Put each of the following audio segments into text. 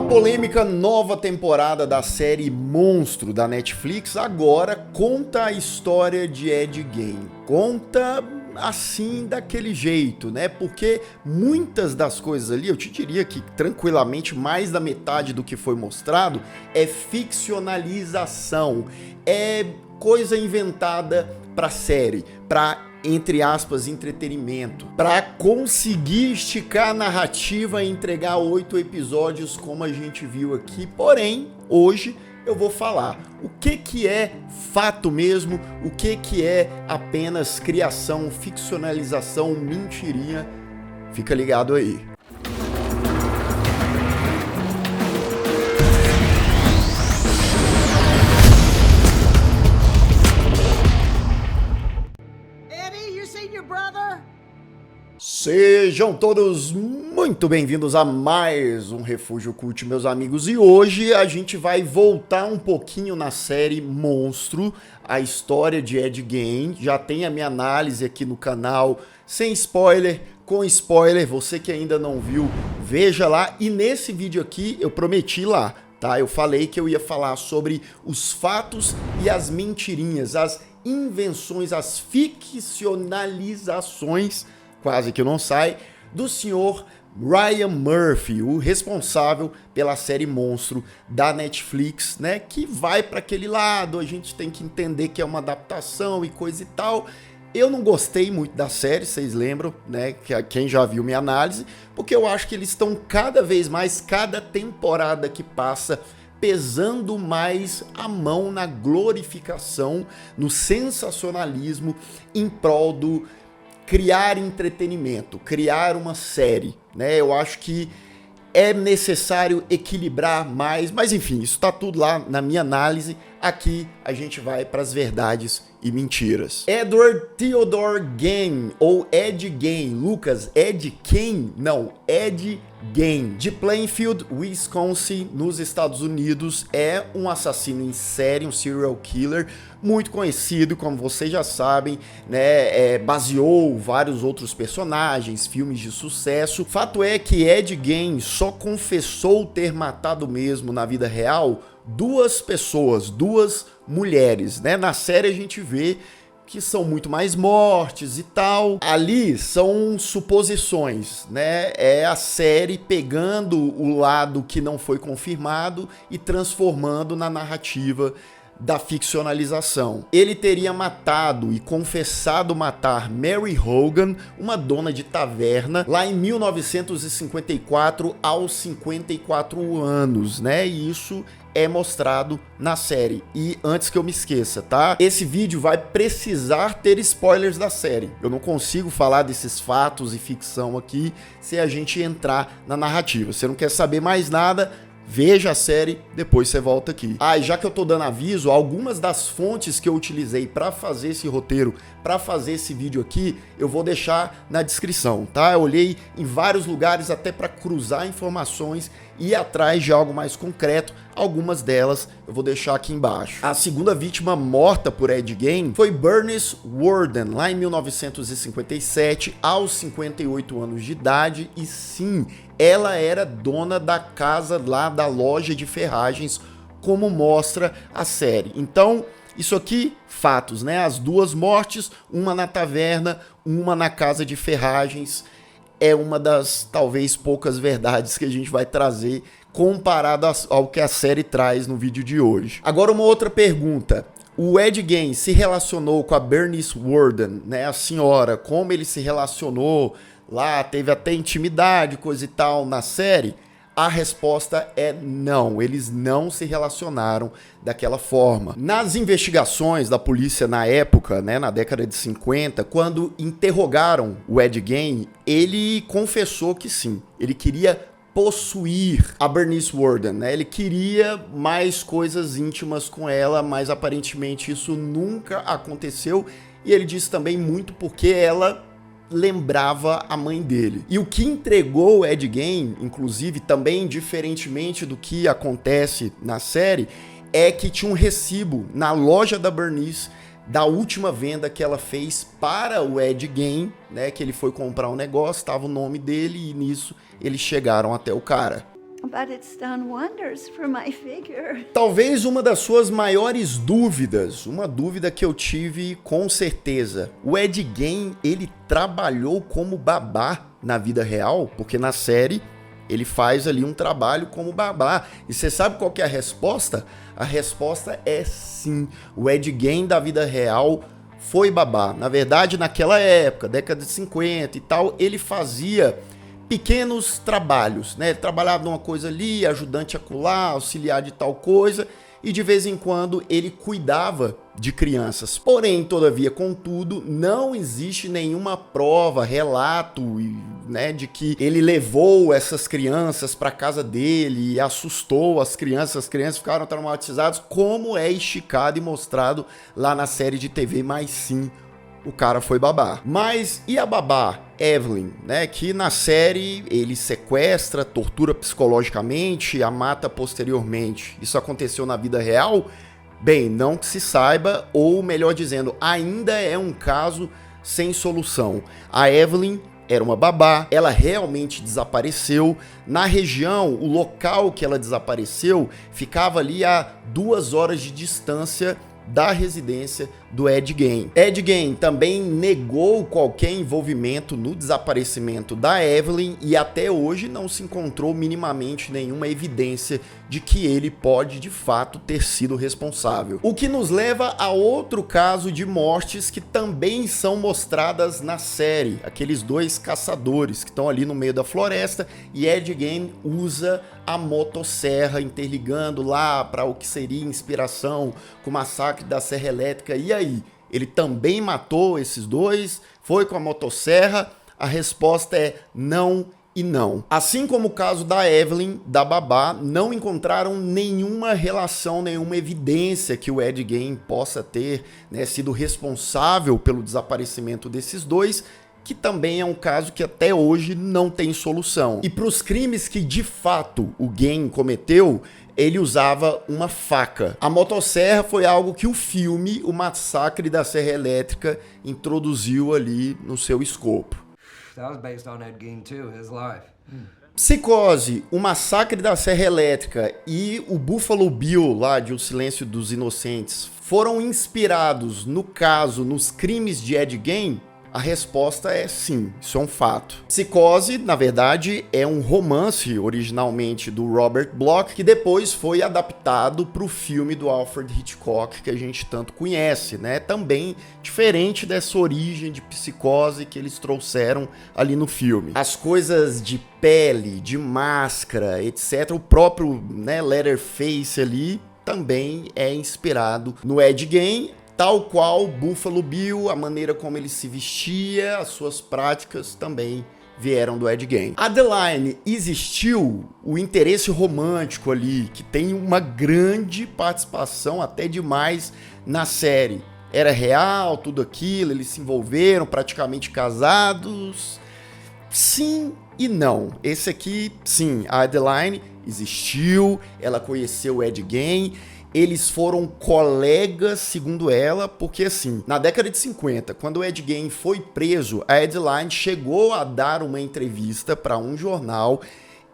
polêmica nova temporada da série Monstro da Netflix agora conta a história de Ed Gein. Conta assim, daquele jeito, né? Porque muitas das coisas ali, eu te diria que tranquilamente mais da metade do que foi mostrado é ficcionalização, é coisa inventada pra série, pra, entre aspas, entretenimento, pra conseguir esticar a narrativa e entregar 8 episódios como a gente viu aqui. Porém, hoje eu vou falar o que é fato mesmo, o que é apenas criação, ficcionalização, mentirinha. Fica ligado aí. Sejam todos muito bem-vindos a mais um Refúgio Cult, meus amigos. E hoje a gente vai voltar um pouquinho na série Monstro, a história de Ed Gein. Já tem a minha análise aqui no canal, sem spoiler, com spoiler. Você que ainda não viu, veja lá. E nesse vídeo aqui eu prometi lá, tá? Eu falei que eu ia falar sobre os fatos e as mentirinhas, as invenções, as ficcionalizações, quase que não sai, do senhor Ryan Murphy, o responsável pela série Monstro da Netflix, né? Que vai para aquele lado, a gente tem que entender que é uma adaptação e coisa e tal. Eu não gostei muito da série, vocês lembram, né? Quem já viu minha análise, porque eu acho que eles estão cada vez mais, cada temporada que passa, pesando mais a mão na glorificação, no sensacionalismo em prol do criar entretenimento, criar uma série, né? Eu acho que é necessário equilibrar mais, mas enfim, isso tá tudo lá na minha análise. Aqui a gente vai para as verdades e mentiras. Edward Theodore Gein, ou Ed Gein, Lucas, Ed Gein? Não, Ed Gein, de Plainfield, Wisconsin, nos Estados Unidos, é um assassino em série, um serial killer, muito conhecido, como vocês já sabem, né? Baseou vários outros personagens, filmes de sucesso. Fato é que Ed Gein só confessou ter matado mesmo na vida real duas pessoas, duas mulheres, né? Na série a gente vê que são muito mais mortes e tal. Ali são suposições, né? É a série pegando o lado que não foi confirmado e transformando na narrativa da ficcionalização. Ele teria matado e confessado matar Mary Hogan, uma dona de taverna, lá em 1954, aos 54 anos, né? E isso é mostrado na série. E antes que eu me esqueça, tá? Esse vídeo vai precisar ter spoilers da série. Eu não consigo falar desses fatos e ficção aqui se a gente entrar na narrativa. Você não quer saber mais nada? Veja a série, depois você volta aqui. E já que eu tô dando aviso, algumas das fontes que eu utilizei para fazer esse roteiro, para fazer esse vídeo aqui, eu vou deixar na descrição, tá? Eu olhei em vários lugares até para cruzar informações e ir atrás de algo mais concreto. Algumas delas eu vou deixar aqui embaixo. A segunda vítima morta por Ed Gein foi Bernice Worden, lá em 1957, aos 58 anos de idade, e sim, ela era dona da casa lá da loja de ferragens, como mostra a série. Então, isso aqui, fatos, né? As duas mortes, uma na taverna, uma na casa de ferragens, é uma das, talvez, poucas verdades que a gente vai trazer comparado ao que a série traz no vídeo de hoje. Agora, uma outra pergunta. O Ed Gein se relacionou com a Bernice Worden, né? A senhora, como ele se relacionou lá, teve até intimidade, coisa e tal, na série? A resposta é não, eles não se relacionaram daquela forma. Nas investigações da polícia na época, né, na década de 50, quando interrogaram o Ed Gein, ele confessou que sim, ele queria possuir a Bernice Worden, né? Ele queria mais coisas íntimas com ela, mas aparentemente isso nunca aconteceu, e ele disse também muito porque ela lembrava a mãe dele. E o que entregou o Ed Gein, inclusive, também diferentemente do que acontece na série, é que tinha um recibo na loja da Bernice da última venda que ela fez para o Ed Gein, né, que ele foi comprar um negócio, estava o nome dele, e nisso eles chegaram até o cara. but it's done wonders for my figure. Talvez uma das suas maiores dúvidas, uma dúvida que eu tive com certeza. O Ed Gein, ele trabalhou como babá na vida real? Porque na série ele faz ali um trabalho como babá. E você sabe qual que é a resposta? A resposta é sim. O Ed Gein da vida real foi babá. Na verdade, naquela época, década de 50 e tal, ele fazia pequenos trabalhos, né? Ele trabalhava numa coisa ali, ajudante acolá, auxiliar de tal coisa, e de vez em quando ele cuidava de crianças. Porém, todavia, contudo, não existe nenhuma prova, relato, né, de que ele levou essas crianças para casa dele e assustou as crianças ficaram traumatizadas, como é esticado e mostrado lá na série de TV, mas sim, o cara foi babá. Mas e a babá Evelyn, né, que na série ele sequestra, tortura psicologicamente, a mata posteriormente. Isso aconteceu na vida real? Bem, não que se saiba, ou melhor dizendo, ainda é um caso sem solução. A Evelyn era uma babá, ela realmente desapareceu. Na região, o local que ela desapareceu ficava ali a 2 horas de distância da residência do Ed Gein. Ed Gein também negou qualquer envolvimento no desaparecimento da Evelyn e até hoje não se encontrou minimamente nenhuma evidência de que ele pode de fato ter sido responsável. O que nos leva a outro caso de mortes que também são mostradas na série. Aqueles 2 caçadores que estão ali no meio da floresta e Ed Gein usa a motosserra interligando lá para o que seria inspiração com o massacre da Serra Elétrica. E aí? Ele também matou esses 2? Foi com a motosserra? A resposta é não e não. Assim como o caso da Evelyn, da babá, não encontraram nenhuma relação, nenhuma evidência que o Ed Gein possa ter, né, sido responsável pelo desaparecimento desses 2, que também é um caso que até hoje não tem solução. E para os crimes que de fato o Gein cometeu, ele usava uma faca. A motosserra foi algo que o filme O Massacre da Serra Elétrica introduziu ali no seu escopo. That was based on Ed Gein too, his life. Psicose, O Massacre da Serra Elétrica e o Buffalo Bill lá de O Silêncio dos Inocentes foram inspirados, no caso, nos crimes de Ed Gein? A resposta é sim, isso é um fato. Psicose, na verdade, é um romance originalmente do Robert Bloch, que depois foi adaptado para o filme do Alfred Hitchcock, que a gente tanto conhece, né? Também diferente dessa origem de psicose que eles trouxeram ali no filme. As coisas de pele, de máscara, etc., o próprio, né, Leatherface ali também é inspirado no Ed Gein, tal qual Buffalo Bill, a maneira como ele se vestia, as suas práticas também vieram do Ed Gein. Adeline, existiu o interesse romântico ali, que tem uma grande participação, até demais, na série. Era real, tudo aquilo, eles se envolveram, praticamente casados? Sim e não. Esse aqui, sim, a Adeline existiu, ela conheceu o Ed Gein. Eles foram colegas, segundo ela, porque assim, na década de 50, quando o Ed Gein foi preso, a Adeline chegou a dar uma entrevista para um jornal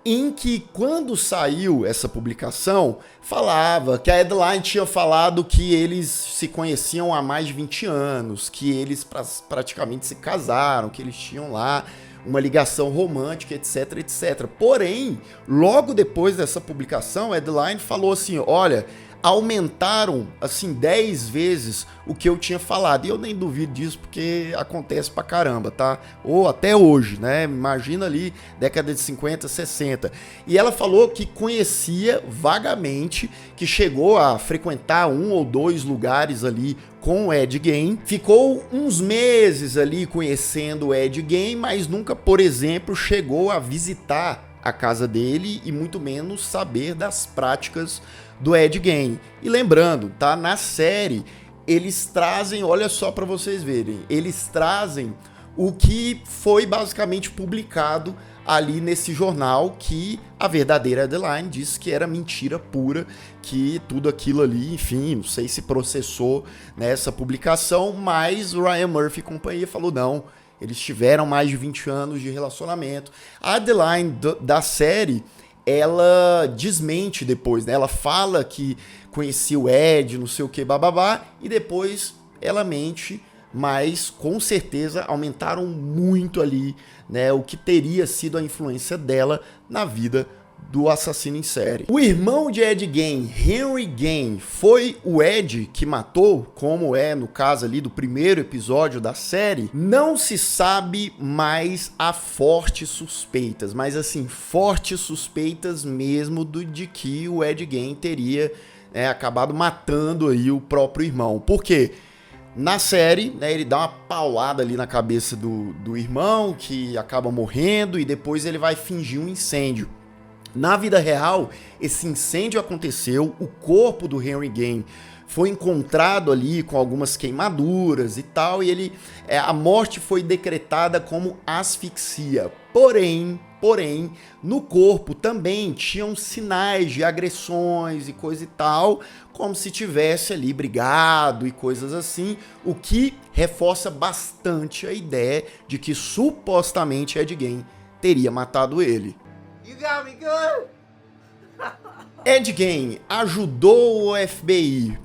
em que, quando saiu essa publicação, falava que a Adeline tinha falado que eles se conheciam há mais de 20 anos, que eles praticamente se casaram, que eles tinham lá uma ligação romântica, etc, etc. Porém, logo depois dessa publicação, a Adeline falou assim, olha, aumentaram, assim, 10 vezes o que eu tinha falado. E eu nem duvido disso, porque acontece pra caramba, tá? Ou até hoje, né? Imagina ali, década de 50, 60. E ela falou que conhecia vagamente, que chegou a frequentar 1 ou 2 lugares ali com o Ed Gein. Ficou uns meses ali conhecendo o Ed Gein, mas nunca, por exemplo, chegou a visitar a casa dele e muito menos saber das práticas do Ed Gein. E lembrando, tá? Na série, eles trazem, olha só para vocês verem, eles trazem o que foi basicamente publicado ali nesse jornal, que a verdadeira Adeline disse que era mentira pura, que tudo aquilo ali, enfim, não sei se processou nessa publicação, mas o Ryan Murphy e companhia falou não, eles tiveram mais de 20 anos de relacionamento. A Adeline da série, ela desmente depois, né? Ela fala que conhecia o Ed, não sei o que, bababá, e depois ela mente, mas com certeza aumentaram muito ali, né, o que teria sido a influência dela na vida do assassino em série. O irmão de Ed Gein, Henry Gein, foi o Ed que matou, como é no caso ali do primeiro episódio da série? Não se sabe, mas há fortes suspeitas, mas assim, fortes suspeitas mesmo de que o Ed Gein teria acabado matando aí o próprio irmão. Por quê? Na série, né, ele dá uma paulada ali na cabeça do irmão, que acaba morrendo, e depois ele vai fingir um incêndio. Na vida real, esse incêndio aconteceu, o corpo do Henry Gein foi encontrado ali com algumas queimaduras e tal, e a morte foi decretada como asfixia. Porém, no corpo também tinham sinais de agressões e coisa e tal, como se tivesse ali brigado e coisas assim, o que reforça bastante a ideia de que supostamente Ed Gein teria matado ele. You got me good. Ed Gein ajudou o FBI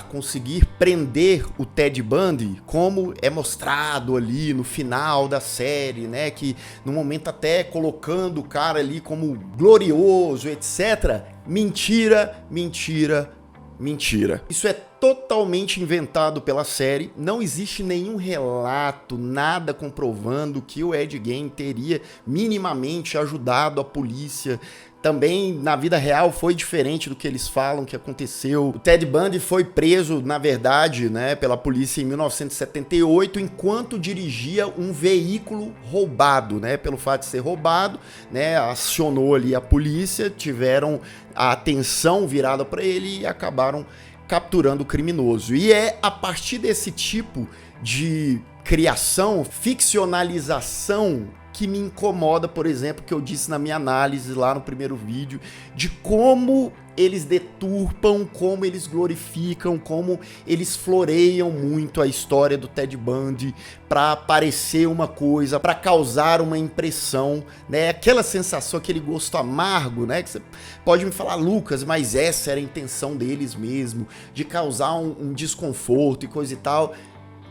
conseguir prender o Ted Bundy, como é mostrado ali no final da série, né, que no momento até colocando o cara ali como glorioso, etc. Mentira, mentira, mentira. Isso é totalmente inventado pela série, não existe nenhum relato, nada comprovando que o Ed Gein teria minimamente ajudado a polícia. Também na vida real foi diferente do que eles falam que aconteceu. O Ted Bundy foi preso, na verdade, né, pela polícia em 1978, enquanto dirigia um veículo roubado, né, pelo fato de ser roubado, né, acionou ali a polícia, tiveram a atenção virada para ele e acabaram capturando o criminoso. E é a partir desse tipo de criação, ficcionalização, que me incomoda, por exemplo, que eu disse na minha análise lá no primeiro vídeo, de como eles deturpam, como eles glorificam, como eles floreiam muito a história do Ted Bundy para parecer uma coisa, para causar uma impressão, né? Aquela sensação, aquele gosto amargo, né? Que você pode me falar, Lucas, mas essa era a intenção deles mesmo, de causar um desconforto e coisa e tal.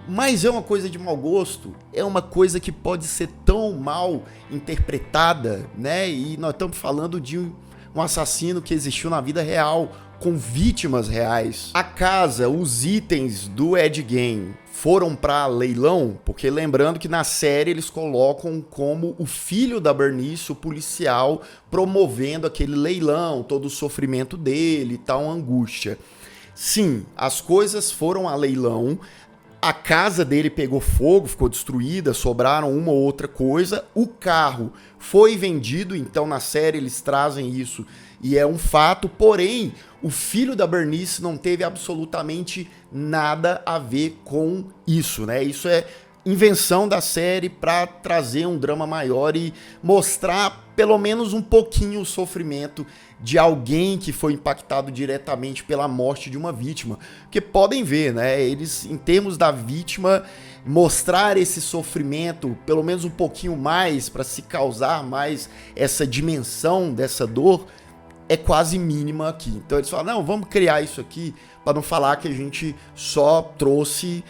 Mas é uma coisa de mau gosto, é uma coisa que pode ser tão mal interpretada, né? E nós estamos falando de um assassino que existiu na vida real, com vítimas reais. A casa, os itens do Ed Gein foram para leilão, porque lembrando que na série eles colocam como o filho da Bernice, o policial, promovendo aquele leilão, todo o sofrimento dele e tal, angústia. Sim, as coisas foram a leilão. A casa dele pegou fogo, ficou destruída, sobraram uma ou outra coisa. O carro foi vendido, então na série eles trazem isso e é um fato. Porém, o filho da Bernice não teve absolutamente nada a ver com isso, né? Isso é invenção da série para trazer um drama maior e mostrar pelo menos um pouquinho o sofrimento de alguém que foi impactado diretamente pela morte de uma vítima. Porque podem ver, né? Eles, em termos da vítima, mostrar esse sofrimento pelo menos um pouquinho mais para se causar mais essa dimensão dessa dor é quase mínima aqui. Então eles falam, não, vamos criar isso aqui para não falar que a gente só trouxe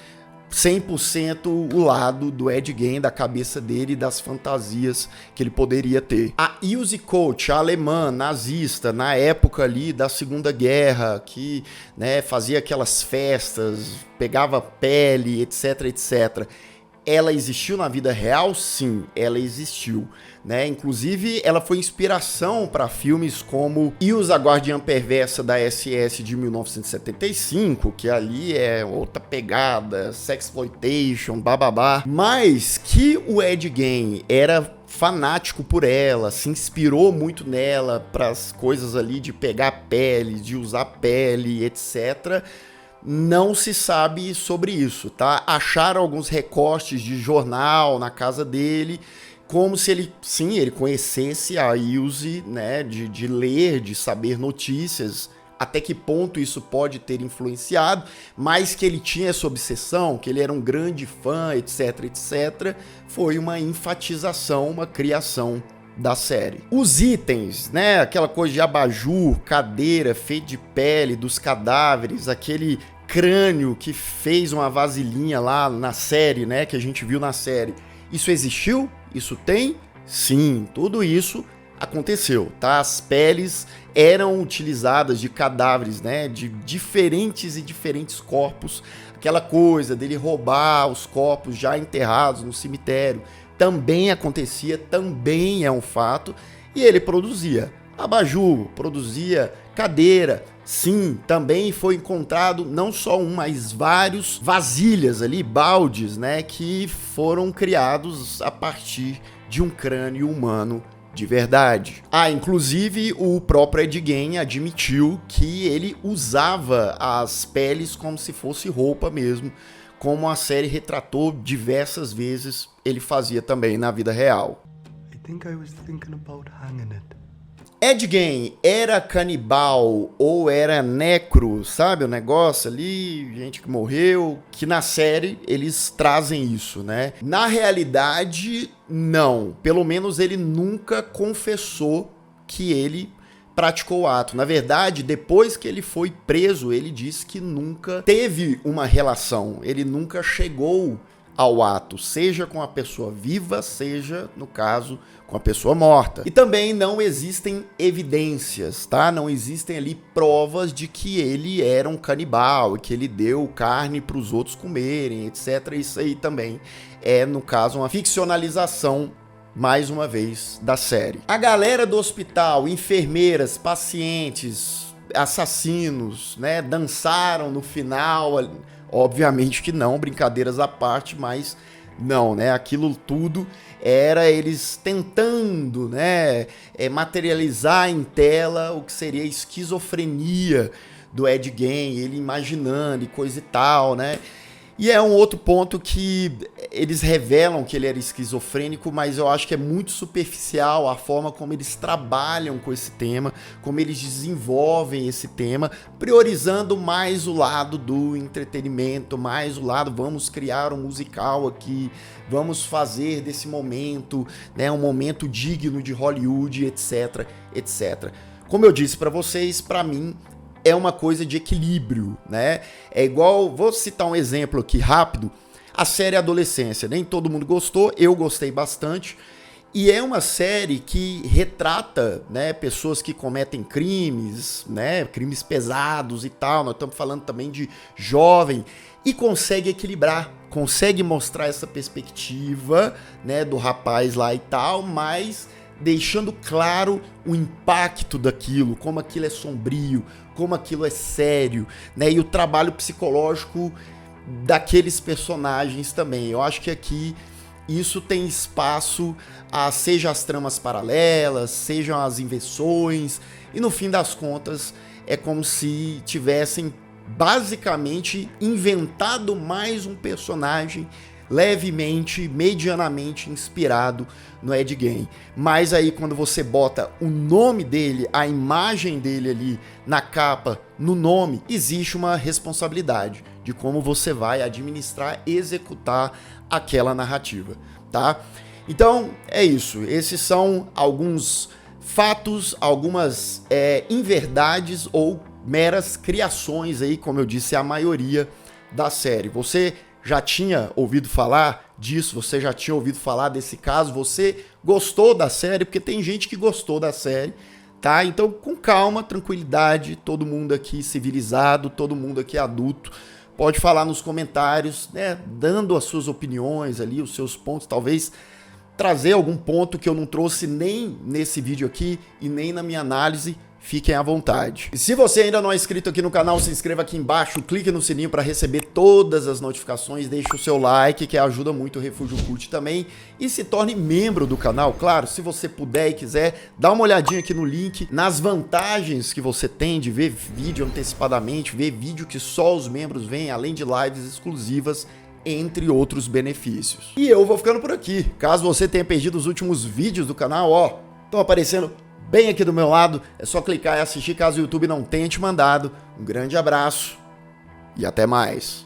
100% o lado do Ed Gein, da cabeça dele e das fantasias que ele poderia ter. A Ilse Coach, a alemã, nazista, na época ali da Segunda Guerra, que, né, fazia aquelas festas, pegava pele, etc, etc. Ela existiu na vida real? Sim, ela existiu, né? Inclusive, ela foi inspiração para filmes como Ilse, a Guardiã Perversa da SS de 1975, que ali é outra pegada, sexploitation, bababá. Mas que o Ed Gein era fanático por ela, se inspirou muito nela para as coisas ali de pegar pele, de usar pele, etc., não se sabe sobre isso, tá? Acharam alguns recortes de jornal na casa dele, como se ele, sim, ele conhecesse a Ilse, né, de ler, de saber notícias, até que ponto isso pode ter influenciado, mas que ele tinha essa obsessão, que ele era um grande fã, etc, etc, foi uma enfatização, uma criação da série. Os itens, né, aquela coisa de abajur, cadeira feita de pele dos cadáveres, aquele crânio que fez uma vasilhinha lá na série, né, que a gente viu na série. Isso existiu? Isso tem? Sim, tudo isso aconteceu, tá? As peles eram utilizadas de cadáveres, né, de diferentes corpos. Aquela coisa dele roubar os corpos já enterrados no cemitério também acontecia, também é um fato. E ele produzia abajur, produzia cadeira. Sim, também foi encontrado não só um, mas vários vasilhas ali, baldes, né, que foram criados a partir de um crânio humano de verdade. Inclusive o próprio Ed Gein admitiu que ele usava as peles como se fosse roupa mesmo, como a série retratou diversas vezes, ele fazia também na vida real. I think I was thinking about hanging it. Ed Gein era canibal ou era necro, sabe o negócio ali, gente que morreu, que na série eles trazem isso, né? Na realidade, não. Pelo menos ele nunca confessou que ele praticou o ato. Na verdade, depois que ele foi preso, ele disse que nunca teve uma relação, ele nunca chegou ao ato, seja com a pessoa viva, seja, no caso, com a pessoa morta. E também não existem evidências, tá? Não existem ali provas de que ele era um canibal, que ele deu carne para os outros comerem, etc. Isso aí também é, no caso, uma ficcionalização, mais uma vez, da série. A galera do hospital, enfermeiras, pacientes, assassinos, né, dançaram no final. Obviamente que não, brincadeiras à parte, mas não, né? Aquilo tudo era eles tentando, né, materializar em tela o que seria a esquizofrenia do Ed Gein, ele imaginando e coisa e tal, né? E é um outro ponto que eles revelam que ele era esquizofrênico, mas eu acho que é muito superficial a forma como eles trabalham com esse tema, como eles desenvolvem esse tema, priorizando mais o lado do entretenimento, mais o lado, vamos criar um musical aqui, vamos fazer desse momento, né, um momento digno de Hollywood, etc, etc. Como eu disse para vocês, para mim, é uma coisa de equilíbrio, né? É igual, vou citar um exemplo aqui rápido, a série Adolescência. Nem todo mundo gostou, eu gostei bastante. E é uma série que retrata, né, pessoas que cometem crimes, né, crimes pesados e tal. Nós estamos falando também de jovem. E consegue equilibrar, consegue mostrar essa perspectiva, né, do rapaz lá e tal, mas deixando claro o impacto daquilo, como aquilo é sombrio, como aquilo é sério, né? E o trabalho psicológico daqueles personagens também. Eu acho que aqui isso tem espaço a seja as tramas paralelas, sejam as inversões, e no fim das contas é como se tivessem basicamente inventado mais um personagem levemente, medianamente inspirado no Ed Gein. Mas aí quando você bota o nome dele, a imagem dele ali na capa, no nome, existe uma responsabilidade de como você vai administrar, executar aquela narrativa, tá? Então é isso, esses são alguns fatos, algumas inverdades ou meras criações aí, como eu disse, a maioria da série. Você já tinha ouvido falar disso? Você já tinha ouvido falar desse caso? Você gostou da série? Porque tem gente que gostou da série, tá? Então, com calma, tranquilidade, todo mundo aqui civilizado, todo mundo aqui adulto, pode falar nos comentários, né? Dando as suas opiniões ali, os seus pontos, talvez trazer algum ponto que eu não trouxe nem nesse vídeo aqui e nem na minha análise. Fiquem à vontade. E se você ainda não é inscrito aqui no canal, se inscreva aqui embaixo, clique no sininho para receber todas as notificações, deixe o seu like, que ajuda muito o Refúgio Cult também, e se torne membro do canal. Claro, se você puder e quiser, dá uma olhadinha aqui no link, nas vantagens que você tem de ver vídeo antecipadamente, ver vídeo que só os membros veem, além de lives exclusivas, entre outros benefícios. E eu vou ficando por aqui. Caso você tenha perdido os últimos vídeos do canal, ó, estão aparecendo bem aqui do meu lado, é só clicar e assistir caso o YouTube não tenha te mandado. Um grande abraço e até mais.